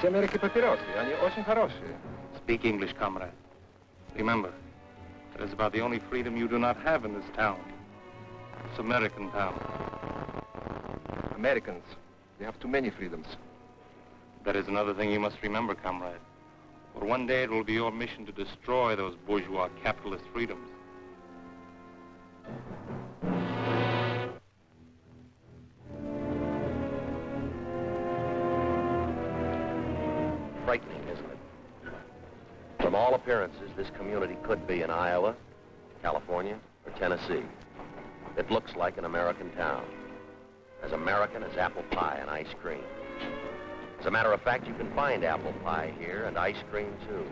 Эти Америки папиросы, они очень хорошие. Speak English, comrade. Remember, that is about the only freedom you do not have in this town. This American town. Americans, they have too many freedoms. That is another thing you must remember, comrade. For one day it will be your mission to destroy those bourgeois capitalist freedoms. Frightening, isn't it? From all appearances, this community could be in Iowa, California, or Tennessee. It looks like an American town. As American as apple pie and ice cream. As a matter of fact, you can find apple pie here and ice cream too.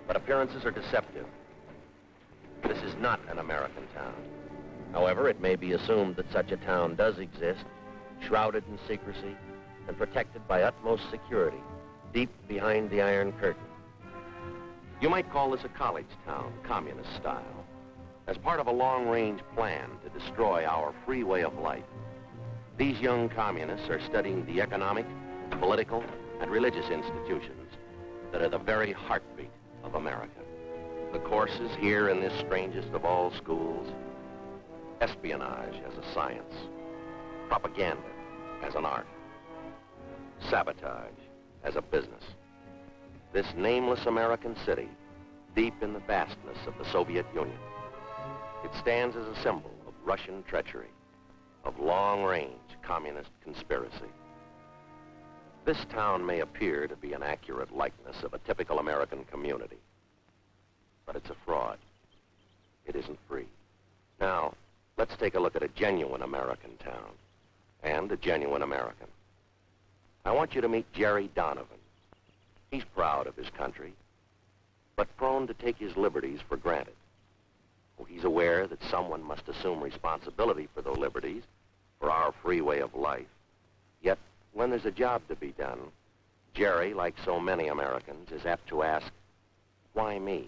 But appearances are deceptive. This is not an American town. However, it may be assumed that such a town does exist, shrouded in secrecy and protected by utmost security, deep behind the Iron Curtain. You might call this a college town, communist style, as part of a long-range plan to destroy our free way of life. These young communists are studying the economic, political, and religious institutions that are the very heartbeat of America. The courses here in this strangest of all schools: espionage as a science, propaganda as an art, sabotage as a business. This nameless American city, deep in the vastness of the Soviet Union, it stands as a symbol of Russian treachery, of long-range communist conspiracy. This town may appear to be an accurate likeness of a typical American community, but it's a fraud. It isn't free. Now, let's take a look at a genuine American town and a genuine American. I want you to meet Jerry Donovan. He's proud of his country, but prone to take his liberties for granted. Oh, he's aware that someone must assume responsibility for those liberties, for our free way of life. Yet, when there's a job to be done, Jerry, like so many Americans, is apt to ask, why me?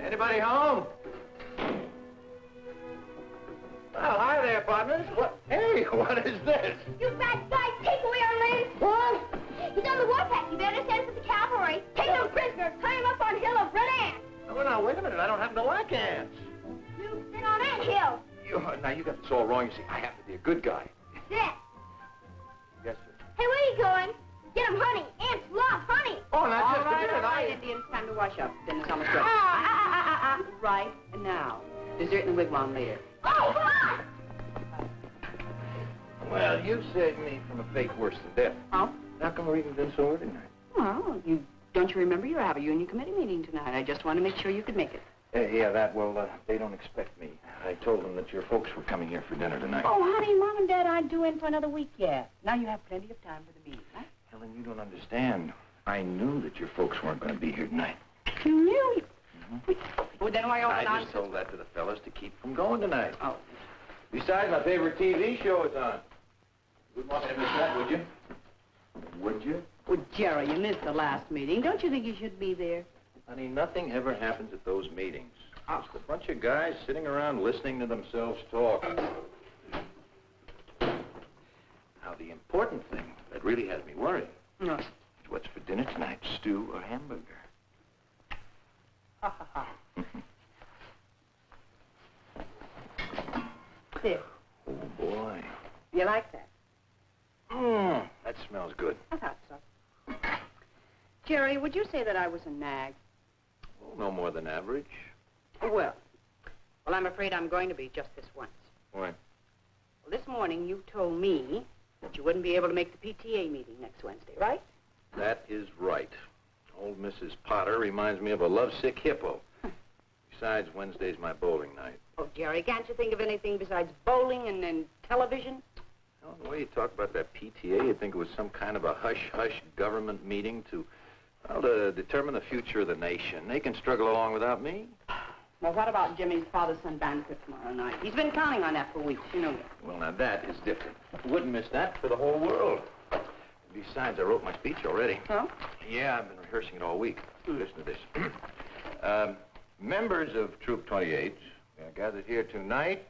Anybody home? Well, hi there, partners. What? Hey, what is this? You bad guy, take away our land! What? He's on the warpath. You better send him to the cavalry. Take him prisoner. Tie him up on hill of red ants. Oh, now, wait a minute. I don't happen to like ants. You sit on ant hill. Now, you got this all wrong. You see, I happen to be a good guy. Sit. Yes, sir. Hey, where are you going? Get him honey. Ants love honey. Oh, now, just All a minute. right, Indians, time to wash up. Dinner's almost ready. Right now. Dessert in the wigwam later. Oh, come on! Well, you saved me from a fate worse than death. Oh? How come we're even been so ordinary? Well, don't you remember you have a union committee meeting tonight? I just want to make sure you could make it. They don't expect me. I told them that your folks were coming here for dinner tonight. Oh, honey, Mom and Dad aren't due in for another week yet. Now you have plenty of time for the meeting, right? Helen, you don't understand. I knew that your folks weren't going to be here tonight. You knew? Well, then why all the I nonsense? just told that to the fellas to keep from going tonight. Oh. Besides, my favorite TV show is on. Wouldn't want me to miss that, would you? Would you? Well, Jerry, you missed the last meeting. Don't you think you should be there? Honey, nothing ever happens at those meetings. Just a bunch of guys sitting around listening to themselves talk. Now, the important thing that really has me worried No. is what's for dinner tonight, stew or hamburger. Ha, ha, ha. There. Oh, boy. You like that? That smells good. I thought so. Jerry, would you say that I was a nag? Oh, no more than average. Well, I'm afraid I'm going to be just this once. Why? Well, this morning you told me that you wouldn't be able to make the PTA meeting next Wednesday, right? That is right. Old Mrs. Potter reminds me of a lovesick hippo. Besides, Wednesday's my bowling night. Oh, Jerry, can't you think of anything besides bowling and television? Well, the way you talk about that PTA, you'd think it was some kind of a hush-hush government meeting to determine the future of the nation. They can struggle along without me. Well, what about Jimmy's father-son banquet tomorrow night? He's been counting on that for weeks, you know that. Well, now that is different. Wouldn't miss that for the whole world. Besides, I wrote my speech already. Oh? Yeah, I've been rehearsing it all week. Listen to this. Members of Troop 28 are gathered here tonight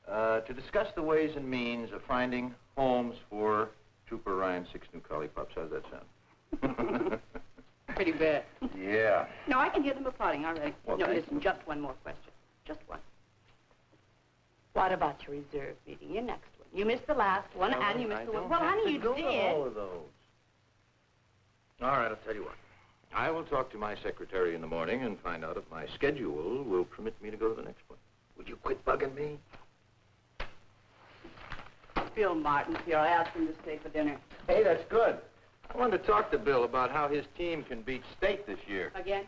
to discuss the ways and means of finding homes for Trooper Ryan's 6 new collie pups. How's that sound? Pretty bad. Yeah. No, I can hear them applauding already. Well, no, thank listen, just one more question. Just one. What about your reserve meeting, your next one? You missed the last one, and you missed the one. Well, honey, you did. All of those. All right, I'll tell you what. I will talk to my secretary in the morning and find out if my schedule will permit me to go to the next one. Would you quit bugging me? Bill Martin's here. I asked him to stay for dinner. Hey, that's good. I wanted to talk to Bill about how his team can beat state this year. Again?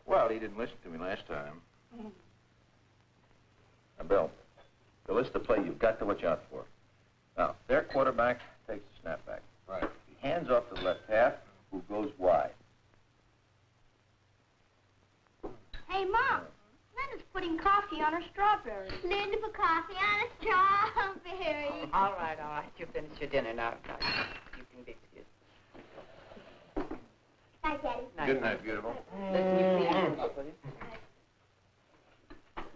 Well, he didn't listen to me last time. Now, Bill, the list of play you've got to watch out for. Now, their quarterback takes the snapback. Right. He hands off to the left half, who goes wide. Hey, Mom. Linda's putting coffee on her strawberries. Linda put coffee on a strawberry. All right. You finish your dinner now. You can be excused. Night, Daddy. Good night, beautiful. Listen, you please move up, will you?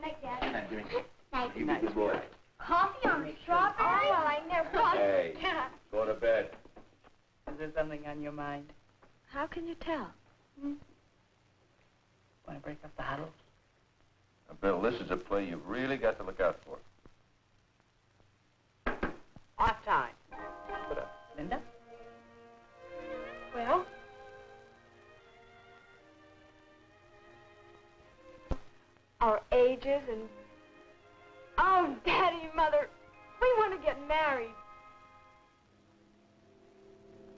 Night, Daddy. Good night, Jimmy. Night. You be a good boy. Coffee on the strawberry? Oh, well, I never thought. Hey, go to bed. Is there something on your mind? How can you tell? Want to break up the huddle? Now, Bill, this is a play you've really got to look out for. Off time. Put up. Linda? Well? Our ages and... Oh, Daddy, Mother, we want to get married.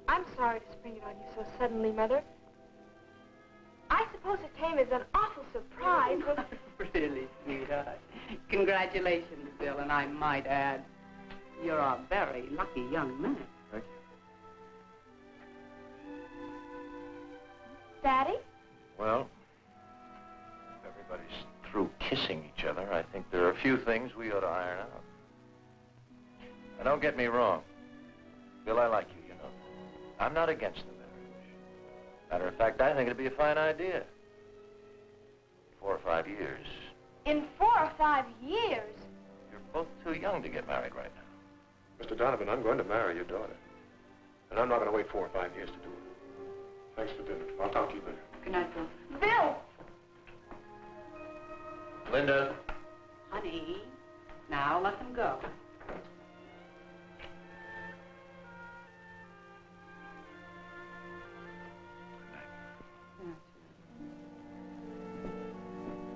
I'm sorry to spring it on you so suddenly, Mother. I suppose it came as an awful surprise. Really, sweetheart. Congratulations, Bill, and I might add, you're a very lucky young man. Thank you. Daddy? Well, if everybody's through kissing each other, I think there are a few things we ought to iron out. Now, don't get me wrong. Bill, I like you, you know. I'm not against the marriage. Matter of fact, I think it'd be a fine idea. 4 or 5 years. In 4 or 5 years? You're both too young to get married right now. Mr. Donovan, I'm going to marry your daughter. And I'm not going to wait 4 or 5 years to do it. Thanks for dinner. I'll talk to you later. Good night, Bill. Bill! Linda. Honey, now let them go.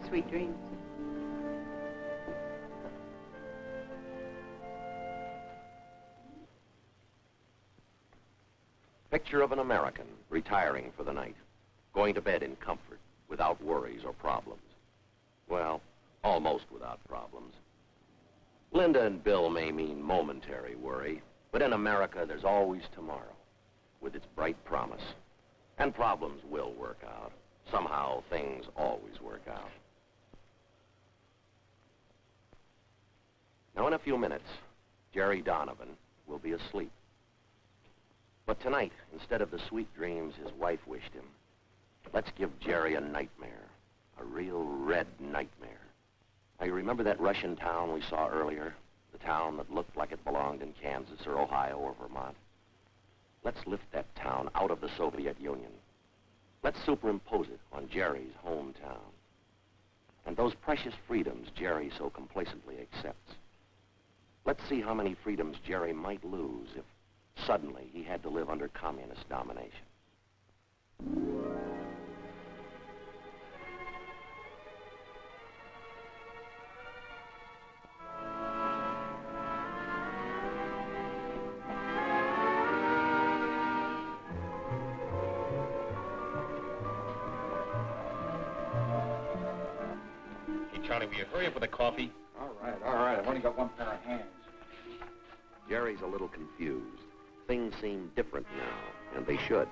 Sweet dreams. Picture of an American retiring for the night, going to bed in comfort, without worries or problems. Well, almost without problems. Linda and Bill may mean momentary worry, but in America there's always tomorrow, with its bright promise. And problems will work out. Somehow things always work out. Now in a few minutes, Jerry Donovan will be asleep. But tonight, instead of the sweet dreams his wife wished him, let's give Jerry a nightmare, a real red nightmare. Now, you remember that Russian town we saw earlier? The town that looked like it belonged in Kansas or Ohio or Vermont? Let's lift that town out of the Soviet Union. Let's superimpose it on Jerry's hometown. And those precious freedoms Jerry so complacently accepts. Let's see how many freedoms Jerry might lose if suddenly he had to live under communist domination. Charlie, will you hurry up with the coffee? All right. I've only got one pair of hands. Jerry's a little confused. Things seem different now, and they should,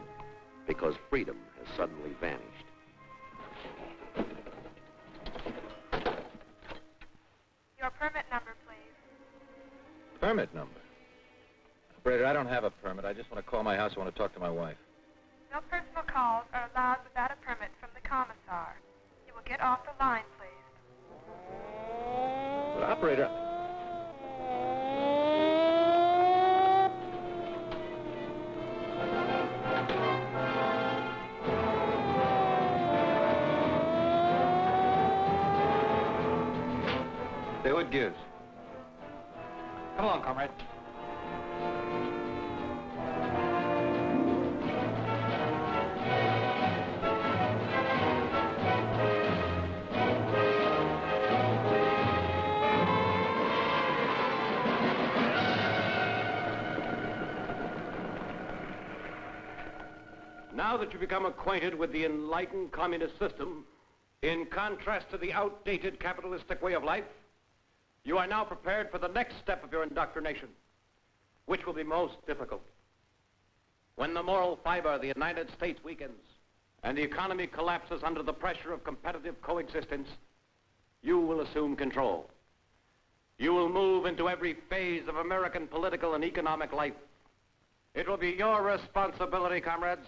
because freedom has suddenly vanished. Your permit number, please. Permit number? Operator, I don't have a permit. I just want to call my house. I want to talk to my wife. No personal calls are allowed without a permit from the commissar. You will get off the line, please. But operator... See what gives. Come along, comrade. Now that you've become acquainted with the enlightened communist system, in contrast to the outdated capitalistic way of life, you are now prepared for the next step of your indoctrination, which will be most difficult. When the moral fiber of the United States weakens and the economy collapses under the pressure of competitive coexistence, you will assume control. You will move into every phase of American political and economic life. It will be your responsibility, comrades,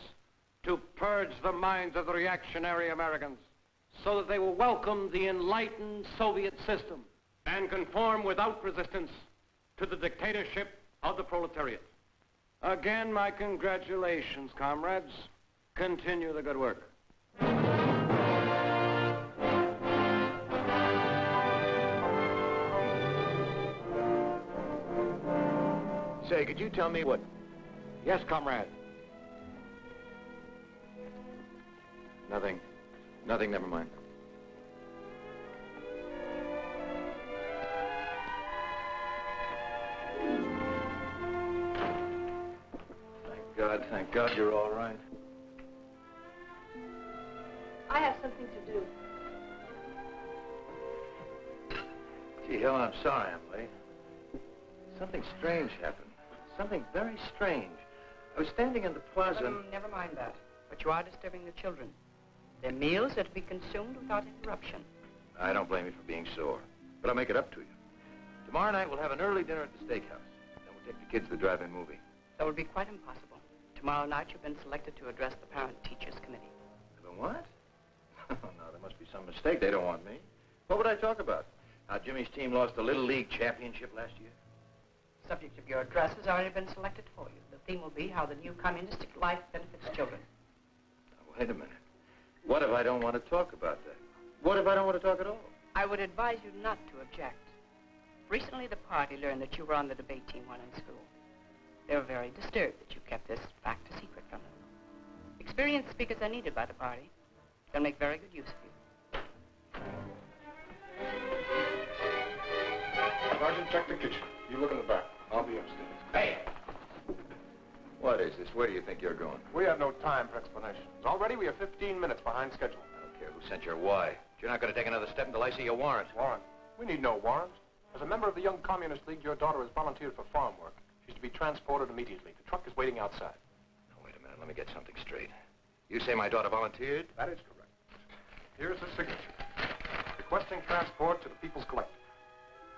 to purge the minds of the reactionary Americans so that they will welcome the enlightened Soviet system and conform without resistance to the dictatorship of the proletariat. Again, my congratulations, comrades. Continue the good work. Say, could you tell me what... Yes, comrade. Nothing. Nothing, never mind. Thank God you're all right. I have something to do. Gee, Helen, I'm sorry I'm late. Something strange happened. Something very strange. I was standing in the plaza... Never mind that. But you are disturbing the children. Their meals are to be consumed without interruption. I don't blame you for being sore, but I'll make it up to you. Tomorrow night, we'll have an early dinner at the steakhouse. Then we'll take the kids to the drive-in movie. That would be quite impossible. Tomorrow night, you've been selected to address the Parent-Teachers Committee. The what? No, there must be some mistake. They don't want me. What would I talk about? How Jimmy's team lost the Little League championship last year? The subject of your address has already been selected for you. The theme will be how the new communistic life benefits children. Now, wait a minute. What if I don't want to talk about that? What if I don't want to talk at all? I would advise you not to object. Recently, the party learned that you were on the debate team while in school. They were very disturbed that you kept this fact a secret from them. Experienced speakers are needed by the party. They'll make very good use of you. Sergeant, check the kitchen. You look in the back. I'll be upstairs. Hey! What is this? Where do you think you're going? We have no time for explanations. Already we are 15 minutes behind schedule. I don't care who sent your why. But you're not going to take another step until I see your warrant. Warrant? We need no warrant. As a member of the Young Communist League, your daughter has volunteered for farm work. She's to be transported immediately. The truck is waiting outside. Now, wait a minute. Let me get something straight. You say my daughter volunteered? That is correct. Here's her signature. Requesting transport to the People's Collective.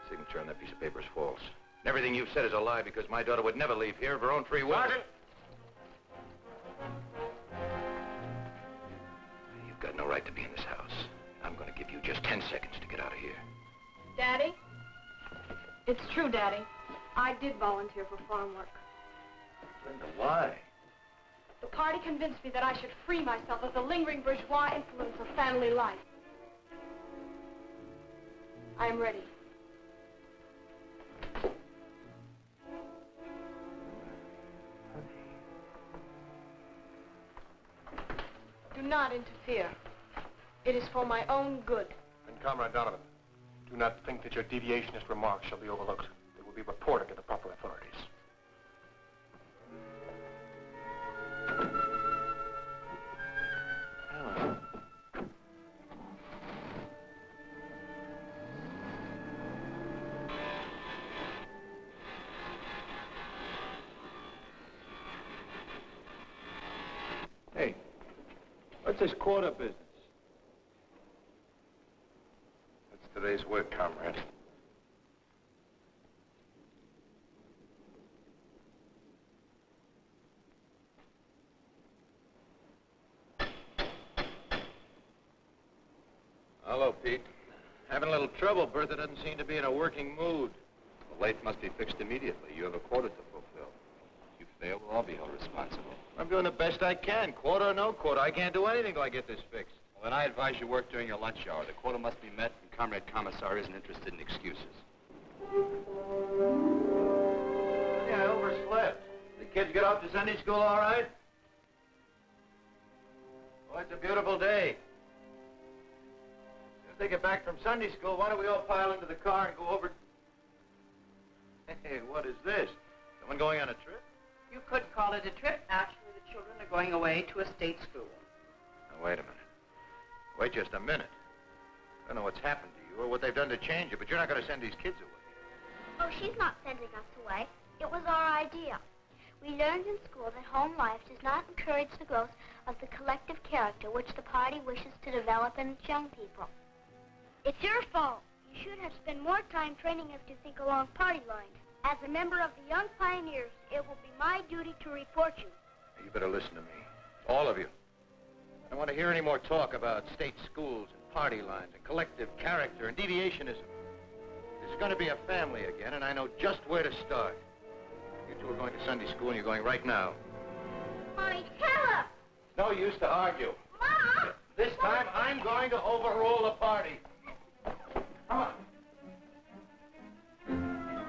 Signature on that piece of paper is false. And everything you've said is a lie because my daughter would never leave here of her own free will. Sergeant! You've got no right to be in this house. I'm going to give you just 10 seconds to get out of here. Daddy? It's true, Daddy. I did volunteer for farm work. Linda, why? The party convinced me that I should free myself of the lingering bourgeois influence of family life. I am ready. Do not interfere. It is for my own good. And Comrade Donovan, do not think that your deviationist remarks shall be overlooked. They will be reported to the proper authorities. Hey, what's this quarter business? That's today's work, comrade. Hello, Pete. Having a little trouble. Bertha doesn't seem to be in a working mood. The late must be fixed immediately. You have a quota to fulfill. If you fail, we'll all be held responsible. I'm doing the best I can. Quota or no quota, I can't do anything till I get this fixed. Well, then I advise you work during your lunch hour. The quota must be met, and Comrade Commissar isn't interested in excuses. Yeah, I overslept. The kids get off to Sunday school all right? Oh, it's a beautiful day. As they get back from Sunday school, why don't we all pile into the car and go over... Hey, what is this? Someone going on a trip? You could call it a trip. Actually, the children are going away to a state school. Now, wait a minute. Wait just a minute. I don't know what's happened to you or what they've done to change you, but you're not going to send these kids away. Oh, she's not sending us away. It was our idea. We learned in school that home life does not encourage the growth of the collective character which the party wishes to develop in its young people. It's your fault. You should have spent more time training us to think along party lines. As a member of the Young Pioneers, it will be my duty to report you. You better listen to me. All of you. I don't want to hear any more talk about state schools and party lines and collective character and deviationism. This is going to be a family again, and I know just where to start. You two are going to Sunday school, and you're going right now. Mommy, tell her! No use to argue. Mom! This time, I'm going to overrule the party. Come on.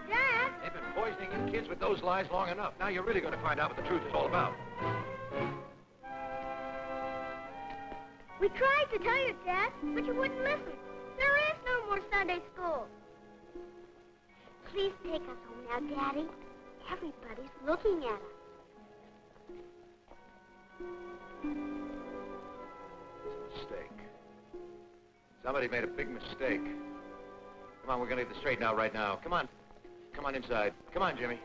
Dad! They've been poisoning you kids with those lies long enough. Now you're really going to find out what the truth is all about. We tried to tell you, Dad, but you wouldn't listen. There is no more Sunday school. Please take us home now, Daddy. Everybody's looking at us. It's a mistake. Somebody made a big mistake. Come on, we're going to get this straightened out right now. Come on. Come on inside. Come on, Jimmy.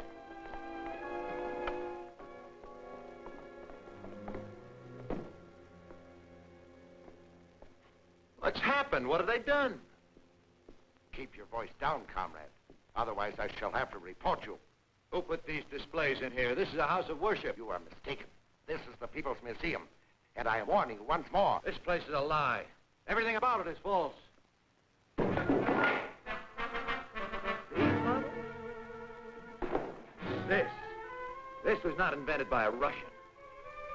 What's happened? What have they done? Keep your voice down, comrade. Otherwise, I shall have to report you. Who put these displays in here? This is a house of worship. You are mistaken. This is the People's Museum. And I am warning you once more. This place is a lie. Everything about it is false. This was not invented by a Russian.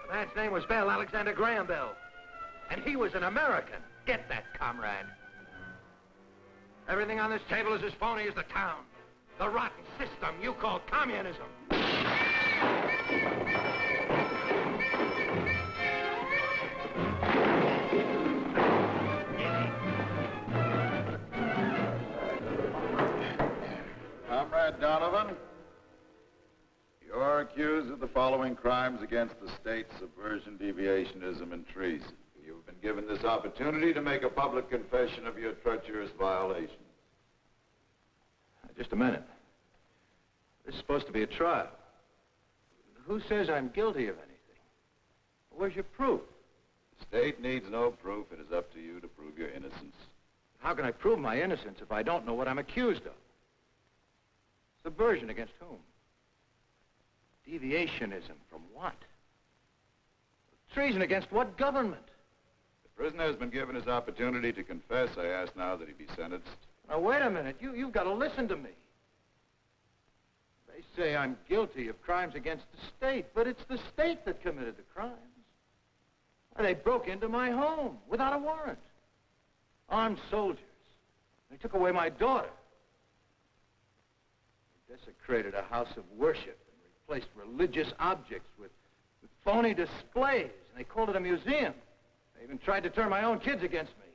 The man's name was Bell, Alexander Graham Bell. And he was an American. Get that, comrade. Everything on this table is as phony as the town. The rotten system you call communism. Comrade Donovan, you're accused of the following crimes against the state: subversion, deviationism, and treason. You've been given this opportunity to make a public confession of your treacherous violation. Just a minute. This is supposed to be a trial. Who says I'm guilty of anything? Where's your proof? The state needs no proof. It is up to you to prove your innocence. How can I prove my innocence if I don't know what I'm accused of? Subversion against whom? Deviationism from what? Treason against what government? The prisoner has been given his opportunity to confess. I ask now that he be sentenced. Now, wait a minute. You've got to listen to me. They say I'm guilty of crimes against the state, but it's the state that committed the crimes. And they broke into my home without a warrant. Armed soldiers. They took away my daughter. They desecrated a house of worship and replaced religious objects with phony displays, and they called it a museum. I even tried to turn my own kids against me.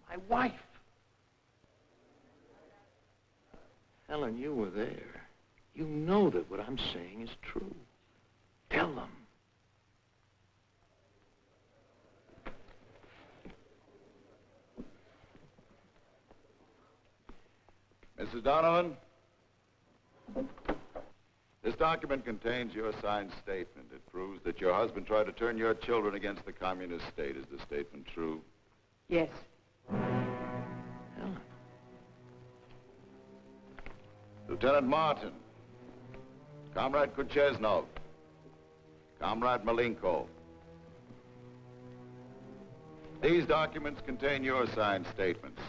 My wife. Helen, you were there. You know that what I'm saying is true. Tell them. Mrs. Donovan, this document contains your signed statement. It proves that your husband tried to turn your children against the communist state. Is the statement true? Yes. Helen. Lieutenant Martin, Comrade Kucheznov, Comrade Malenko. These documents contain your signed statements.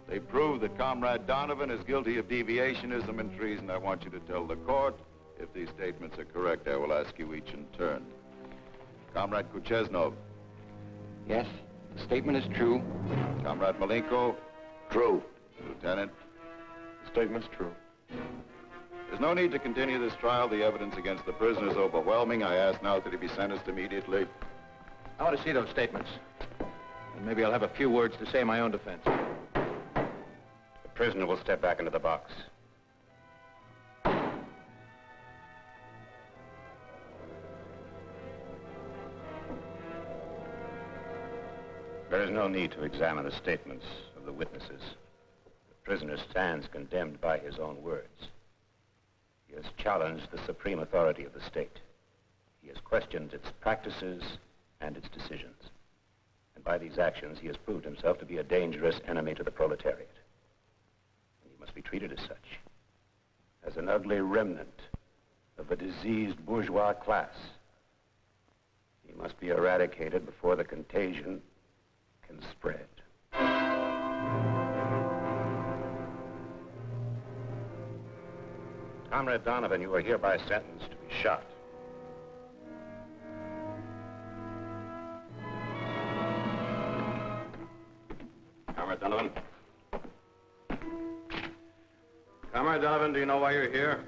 They prove that Comrade Donovan is guilty of deviationism and treason. I want you to tell the court if these statements are correct. I will ask you each in turn. Comrade Kucheznov. Yes, the statement is true. Comrade Malenko. True. Lieutenant. The statement's true. There's no need to continue this trial. The evidence against the prisoner is overwhelming. I ask now that he be sentenced immediately. I want to see those statements. And maybe I'll have a few words to say in my own defense. The prisoner will step back into the box. There is no need to examine the statements of the witnesses. The prisoner stands condemned by his own words. He has challenged the supreme authority of the state. He has questioned its practices and its decisions. And by these actions, he has proved himself to be a dangerous enemy to the proletariat. And he must be treated as such, as an ugly remnant of a diseased bourgeois class. He must be eradicated before the contagion can spread. Comrade Donovan, you are hereby sentenced to be shot. Comrade Donovan. Comrade Donovan, do you know why you're here?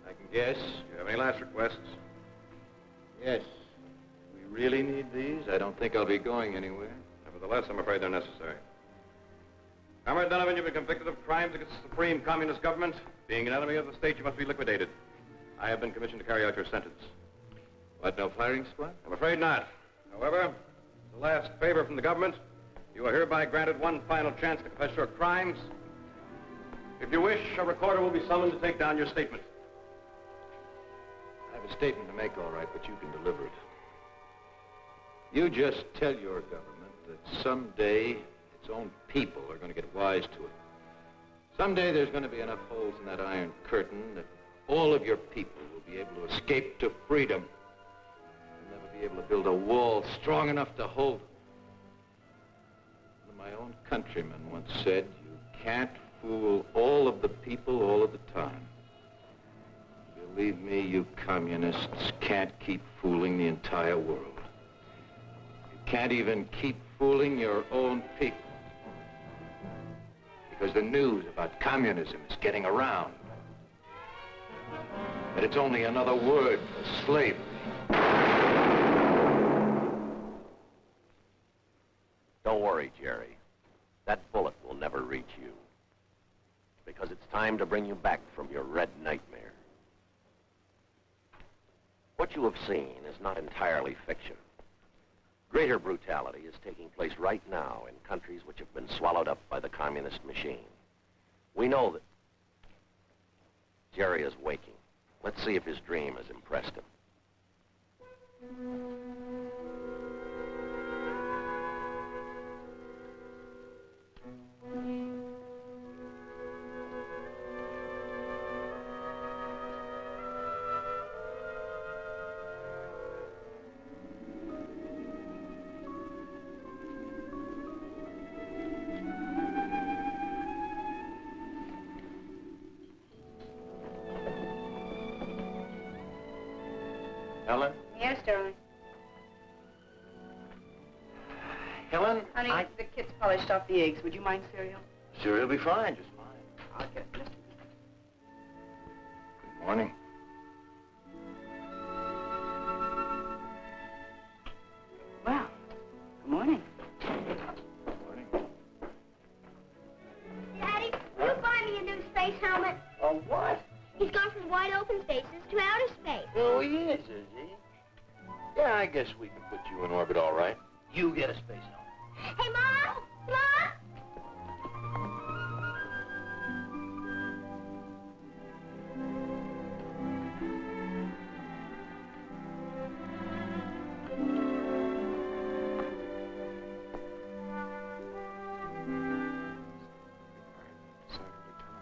I can guess. Do you have any last requests? Yes. We really need these? I don't think I'll be going anywhere. Nevertheless, I'm afraid they're necessary. Comrade Donovan, you've been convicted of crimes against the supreme communist government. Being an enemy of the state, you must be liquidated. I have been commissioned to carry out your sentence. What, no firing squad? I'm afraid not. However, as a last favor from the government, you are hereby granted one final chance to confess your crimes. If you wish, a recorder will be summoned to take down your statement. I have a statement to make, all right, but you can deliver it. You just tell your government that someday its own people are going to get wise to it. Someday there's going to be enough holes in that iron curtain that all of your people will be able to escape to freedom. You'll never be able to build a wall strong enough to hold them. One of my own countrymen once said, you can't fool all of the people all of the time. Believe me, you communists can't keep fooling the entire world. You can't even keep fooling your own people. Because the news about communism is getting around. But it's only another word for slavery. Don't worry, Jerry. That bullet will never reach you. Because it's time to bring you back from your red nightmare. What you have seen is not entirely fiction. Greater brutality is taking place right now in countries which have been swallowed up by the communist machine. We know that Jerry is waking. Let's see if his dream has impressed him. Helen? Yes, darling. Helen? Honey, the kids polished off the eggs. Would you mind cereal? Cereal will be fine, just fine. I'll get it. Good morning. guess we can put you in orbit all right. You get a space helmet. Hey, Mom! Mom!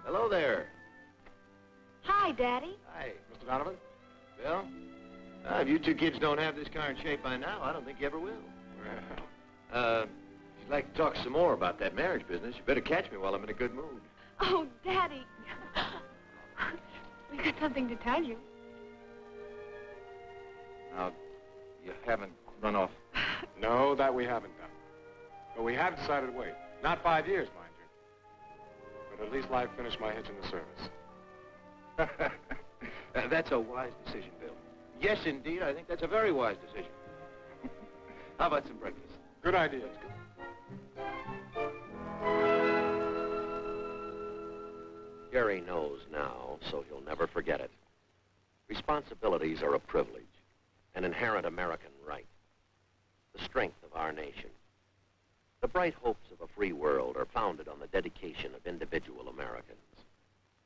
Hello there. Hi, Daddy. Hi. Mr. Donovan? Bill? If you two kids don't have this car in shape by now, I don't think you ever will. Well... If you'd like to talk some more about that marriage business, you better catch me while I'm in a good mood. Oh, Daddy. We got something to tell you. Now, you haven't run off. No, that we haven't done. But we have decided to wait. Not 5 years, mind you. But at least I've finished my hitch in the service. That's a wise decision, Bill. Yes, indeed, I think that's a very wise decision. How about some breakfast? Good idea. Gary knows now, so he'll never forget it. Responsibilities are a privilege, an inherent American right, the strength of our nation. The bright hopes of a free world are founded on the dedication of individual Americans.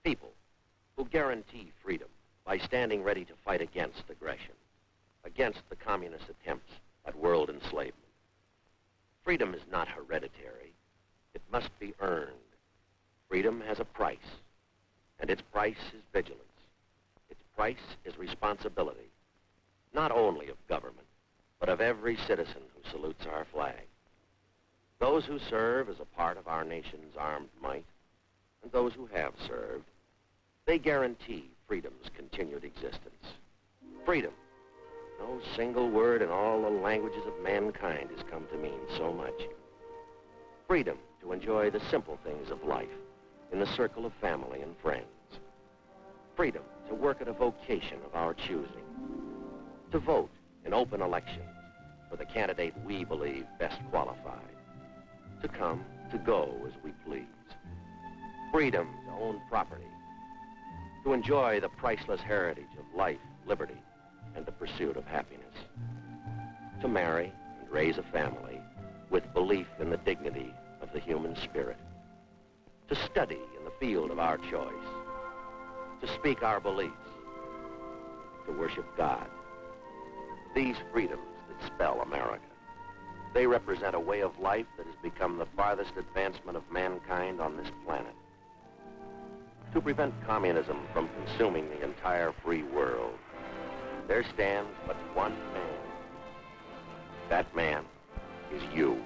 People who guarantee freedom by standing ready to fight against aggression, against the communist attempts at world enslavement. Freedom is not hereditary. It must be earned. Freedom has a price, and its price is vigilance. Its price is responsibility, not only of government, but of every citizen who salutes our flag. Those who serve as a part of our nation's armed might, and those who have served, they guarantee freedom's continued existence. Freedom. No single word in all the languages of mankind has come to mean so much. Freedom to enjoy the simple things of life in the circle of family and friends. Freedom to work at a vocation of our choosing. To vote in open elections for the candidate we believe best qualified. To come, to go as we please. Freedom to own property. To enjoy the priceless heritage of life, liberty, and the pursuit of happiness. To marry and raise a family with belief in the dignity of the human spirit. To study in the field of our choice. To speak our beliefs. To worship God. These freedoms that spell America. They represent a way of life that has become the farthest advancement of mankind on this planet. To prevent communism from consuming the entire free world, there stands but one man. That man is you.